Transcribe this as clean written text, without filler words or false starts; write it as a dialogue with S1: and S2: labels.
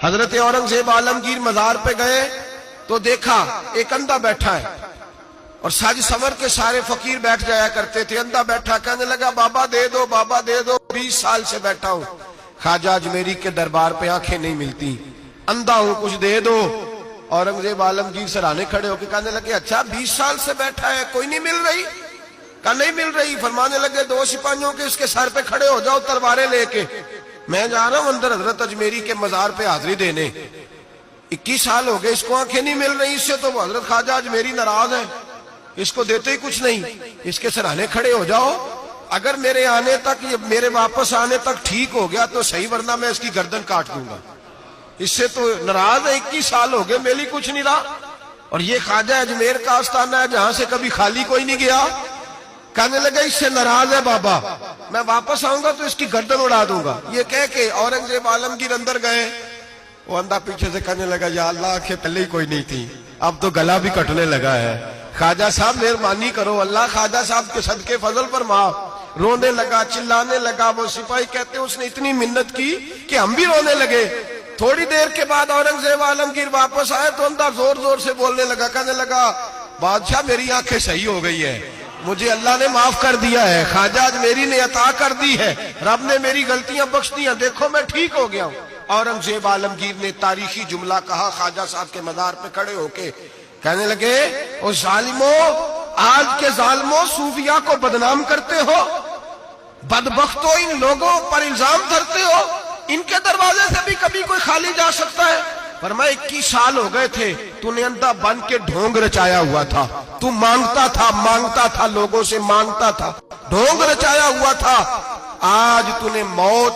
S1: حضرت اورنگزیب عالمگیر مزار پہ گئے تو دیکھا ایک اندھا بیٹھا ہے، اور سج سمر کے سارے فقیر بیٹھ جایا کرتے تھے. اندھا بیٹھا کہنے لگا بابا دے دو، بابا دے دو، 20 سال سے بیٹھا ہوں خواجہ اجمیری کے دربار پہ آنکھیں نہیں ملتی، اندھا ہوں، کچھ دے دو. اورنگزیب عالمگیر سرانے کھڑے ہو کے کہنے لگے اچھا 20 سال سے بیٹھا ہے، کوئی نہیں مل رہی؟ کہا نہیں مل رہی. فرمانے لگے 2 سپاہیوں کے اس کے سر پہ کھڑے ہو جاؤ تلواریں لے کے، میں جا رہا ہوں اندر حضرت اجمیری کے مزار پہ حاضری دینے. 21 سال ہو گئے اس کو آنکھیں نہیں مل رہی، اس سے تو حضرت خواجہ اجمیری ناراض ہے، اس کو دیتے ہی کچھ نہیں، اس کے سرانے کھڑے ہو جاؤ، اگر میرے آنے تک، میرے واپس آنے تک ٹھیک ہو گیا تو صحیح، ورنہ میں اس کی گردن کاٹ دوں گا. اس سے تو ناراض ہے، 21 سال ہو گئے میلی کچھ نہیں رہا. اور یہ خواجہ اجمیر کا آستانہ ہے جہاں سے کبھی خالی کوئی نہیں گیا. کہنے لگا اس سے ناراض ہے بابا، میں واپس آؤں گا تو اس کی گردن اڑا دوں گا. یہ کہہ کے اورنگزیب عالمگیر اندر گئے. وہ اندھا پیچھے سے کہنے لگا یا اللہ آنکھیں پہلے ہی کوئی نہیں تھی، اب تو گلا بھی کٹنے لگا ہے، خواجہ صاحب مہربانی کرو، اللہ خواجہ صاحب کے صدقے فضل پر معاف. رونے لگا، چلانے لگا. وہ سپاہی کہتے ہیں اس نے اتنی منت کی کہ ہم بھی رونے لگے. تھوڑی دیر کے بعد اورنگزیب عالمگیر واپس آئے تو اندھا زور زور سے بولنے لگا، کہنے لگا بادشاہ میری آنکھیں صحیح ہو گئی ہے، مجھے اللہ نے معاف کر دیا ہے، خواجہ اجمیری نے عطا کر دی ہے، رب نے میری غلطیاں بخش دیا، دیکھو میں ٹھیک ہو گیا ہوں. اورنگزیب عالمگیر نے تاریخی جملہ کہا خواجہ صاحب کے مزار پہ کھڑے ہو کے، کہنے لگے او ظالمو، آج کے ظالموں صوفیاء کو بدنام کرتے ہو، بدبختو ان لوگوں پر الزام دھرتے ہو، ان کے دروازے سے بھی کبھی کوئی خالی جا سکتا ہے؟ فرمایا 21 سال ہو گئے تھے، تو نے اندھا بن کے ڈھونگ رچایا ہوا تھا، تو مانگتا تھا، لوگوں سے مانگتا تھا، ڈھونگ رچایا ہوا تھا. آج تو نے موت